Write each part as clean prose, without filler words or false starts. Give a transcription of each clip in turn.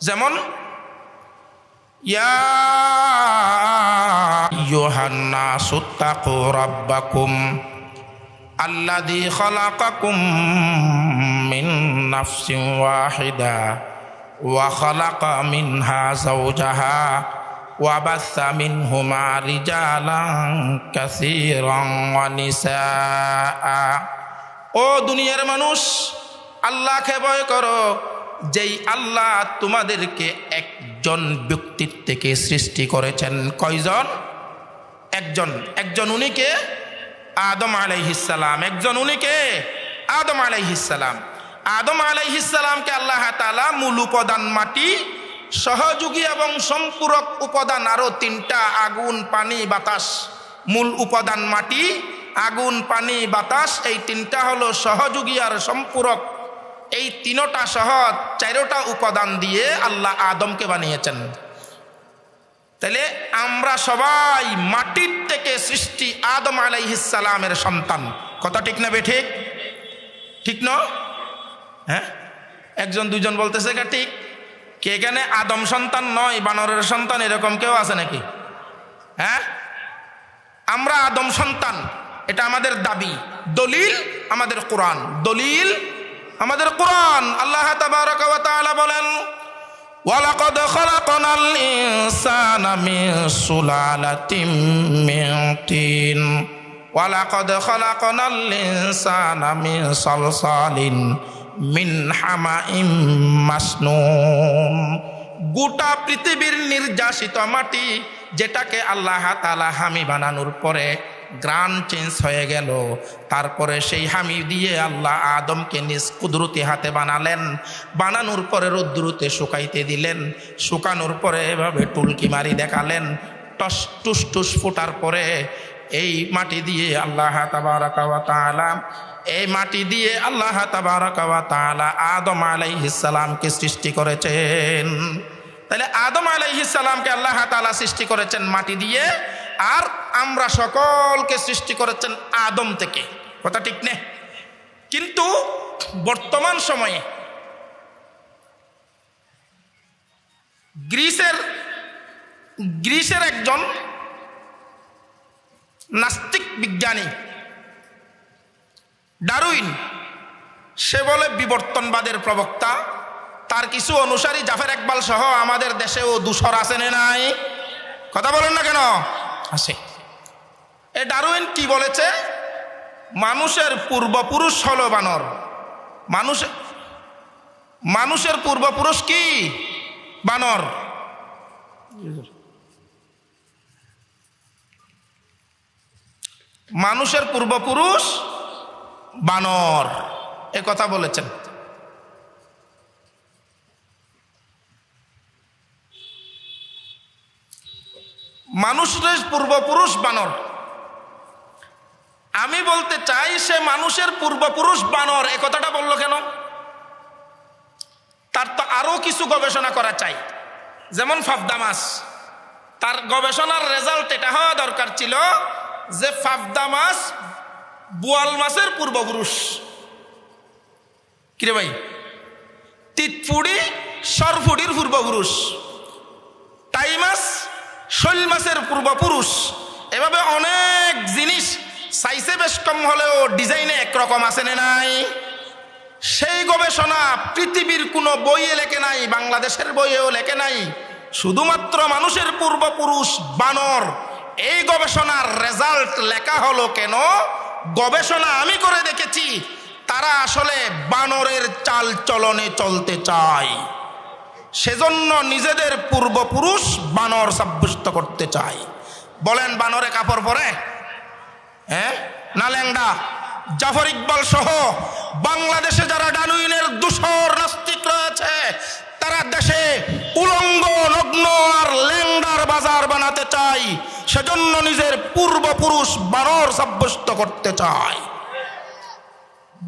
যেমন ইয়া আইয়ুহান নাসু তাকু রাব্বাকুম আল্লাযী খালাকাকুম মিন নাফসিন ওয়াহিদা ওয়া খালাকা মিনহা যাওজাহা ওয়া বাসসা মিনহুমা রিজালান কাসীরান ওয়া নিসাআ। ও দুনিয়ার মানুষ, আল্লাহকে ভয় করো, যেই আল্লাহ তোমাদেরকে একজন ব্যক্তির থেকে সৃষ্টি করেছেন। কয়জন? একজন উনি কে? আদম আলাইহিস সালাম। একজন উনি কে? আদম আলাইহিস সালাম। আদম আলাইহিস সালামকে আল্লাহ তাআলা মূল উপাদান মাটি, সহযোগী এবং সম্পূরক উপাদান আরো তিনটা, আগুন, পানি, বাতাস। মূল উপাদান মাটি, আগুন, পানি, বাতাস, এই তিনটা হলো সহযোগী আর সম্পূরক। এই তিনটা সহ চারটা উপাদান দিয়ে আল্লাহ আদমকে বানিয়েছেন। তাহলে আমরা সবাই মাটির থেকে সৃষ্টি, আদম আলাইহিস সালামের সন্তান। কথা ঠিক না বেঠিক? ঠিক না? হ্যাঁ, একজন দুইজন বলতেছে কে ঠিক? কে এখানে আদম সন্তান নয়, বানরের সন্তান, এরকম কেউ আছে নাকি? হ্যাঁ, আমরা আদম সন্তান, এটা আমাদের দাবি। দলিল আমাদের কোরআন, দলিল আমাদের কোরআন। আল্লাহ তাবারাকা ওয়া তাআলা বলেন, ওয়ালাকাদ খালাকনাল ইনসানা মিন সুলালাতিন মিন তিন ওয়ালাকাদ খালাকনাল ইনসানা মিন সালসালিন মিন হামাইম মাসনুন। গোটা পৃথিবীর নির্যাসিত মাটি, যেটাকে আল্লাহ তাআলা হামি বানানোর পরে গ্রান চেঞ্জ হয়ে গেল, তারপরে সেই হামি দিয়ে আল্লাহ আদমকে নিজ কুদরতি হাতে বানালেন। বানানোর পরে রৌদ্রতে শুকাইতে দিলেন, শুকানোর পরে এভাবে টুলকি মারি দেখালেন। টুস টুস ফোটার পরে এই মাটি দিয়ে আল্লাহ তাবারাকা ওয়া তাআলা, এই মাটি দিয়ে আল্লাহ তাবারাকা ওয়া তাআলা আদম আলাইহিস সালামকে সৃষ্টি করেছেন। তাহলে আদম আলাইহিস সালামকে আল্লাহ তাআলা সৃষ্টি করেছেন মাটি দিয়ে, আর আমরা সকলকে সৃষ্টি করেছেন আদম থেকে। কথা ঠিক না? কিন্তু বর্তমান সময়ে গ্রিসের একজন নাস্তিক বিজ্ঞানী ডারউইন, সে বলে বিবর্তনবাদের প্রবক্তা। তার কিছু অনুসারী জাফর ইকবাল সহ আমাদের দেশেও দূষর আছে না নাই? কথা বলেন না কেন? আছে। এ ডারউইন কি বলেছে? মানুষের পূর্বপুরুষ হলো বানর। মানুষের পূর্বপুরুষ কি? বানর। মানুষের পূর্বপুরুষ বানর, এ কথা বলেছেন। মানুষের পূর্বপুরুষ বানর। আমি বলতে চাই, সে মানুষের পূর্বপুরুষ বানর এ কথাটা বললো কেন? তার তো আরো কিছু গবেষণা করা চাই। যেমন ফাফদা মাছ, তার গবেষণার রেজাল্ট এটা হওয়া দরকার ছিল যে ফাফদা মাছ বোয়াল মাছের পূর্বপুরুষ। কিরে ভাই? তিতপুড়ি সরফুডির পূর্বপুরুষ, টাই মাছ শৈল মাছের পূর্বপুরুষ। এভাবে অনেক জিনিস সাইজে বেশ কম হলেও ডিজাইনে একরকম আছে না নাই? সেই গবেষণা পৃথিবীর কোনো বইয়ে লেখে নাই, বাংলাদেশের বইয়েও লেখে নাই। শুধুমাত্র মানুষের পূর্বপুরুষ বানর, এই গবেষণার রেজাল্ট লেখা হলো কেন? গবেষণা আমি করে দেখেছি, তারা আসলে বানরের চাল চলনে চলতে চায়, সেজন্য নিজেদের পূর্বপুরুষ বানর সাব্যস্ত করতে চায়। বলেন, বানরে কাপড় পরে? হ্যাঁ না ল্যাংডা? জাফর ইকবাল সহ বাংলাদেশে যারা ডারউইনের দূষর নাস্তিক রয়েছে, তারা দেশে উলঙ্গ, নগ্ন আর ল্যাংডার বাজার বানাতে চায়, সেজন্য নিজের পূর্বপুরুষ বানর সাব্যস্ত করতে চায়।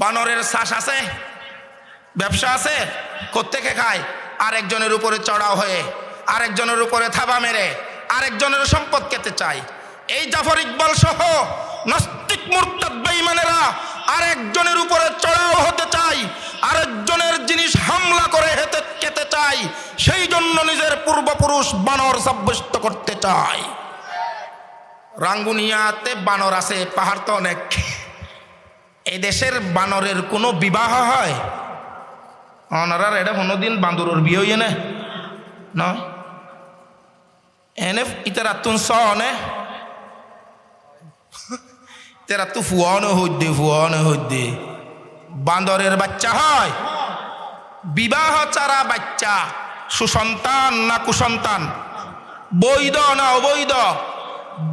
বানরের শ্বাস আছে, ব্যবসা আছে, কোত্থেকে খায়? আরেকজনের উপরে চড়াও হয়ে, আরেকজনের উপরে থাবা মেরে আরেকজনের সম্পদ খেতে চায়। এই জাফর ইকবাল সহ নাস্তিক মুরতাদ বেঈমানেরা আরেকজনের উপরে চড়াও হতে চায়, আরেকজনের জিনিস হামলা করে খেতে চায়, সেই জন্য নিজের পূর্বপুরুষ বানর সাব্যস্ত করতে চায়। রাঙ্গুনিয়াতে বানর আছে, পাহাড় তো অনেক। এই দেশের বানরের কোনো বিবাহ হয়? অনারার এটা কোনোদিন বান্দরের বিয়ে হইয়ে না এনে ইতারা তুন সনে তেরা তু ফুয়ানো হইদে বান্দরের বাচ্চা হয়? বিবাহ চারা বাচ্চা সুসন্তান না কুসন্তান, বৈধ না অবৈধ,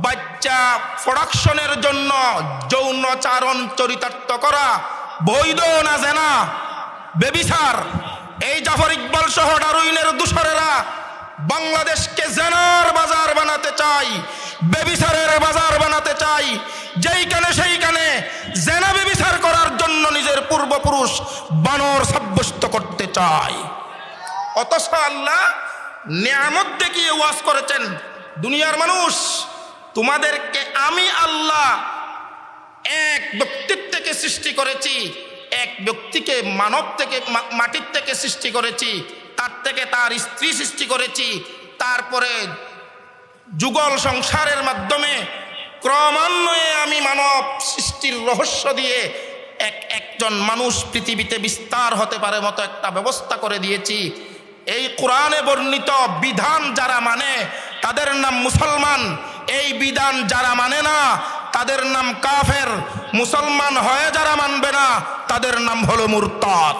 বাচ্চা প্রোডাকশনের জন্য যৌনচারণ চরিতার্থ করা বৈধ না জেনা, বেবিচার। এই জাফর ইকবাল সহ ডারউইনের দূষরেরা বাংলাদেশকে জেনার বাজার বানাতে চাই, বেবিচারের বাজার বানাতে চাই, যেইখানে সেইখানে জেনা বেবিচার করার জন্য নিজের পূর্বপুরুষ বানর সাব্যস্ত করতে চায়। অথচ আল্লাহ নিয়ামত দেখিয়ে ওয়াজ করেছেন, দুনিয়ার মানুষ তোমাদেরকে আমি আল্লাহ এক ব্যক্তির থেকে সৃষ্টি করেছি, এক ব্যক্তিকে মানব থেকে মাটির থেকে সৃষ্টি করেছি, তার থেকে তার স্ত্রী সৃষ্টি করেছি, তারপরে যুগল সংসারের মাধ্যমে ক্রমান্বয়ে আমি মানব সৃষ্টির রহস্য দিয়ে একজন মানুষ পৃথিবীতে বিস্তার হতে পারে মতো একটা ব্যবস্থা করে দিয়েছি। এই কোরআনে বর্ণিত বিধান যারা মানে তাদের নাম মুসলমান, এই বিধান যারা মানে না তাদের নাম কাফের। মুসলমান হয়ে যারা মানবে না তাদের নাম হলো মুরতাদ।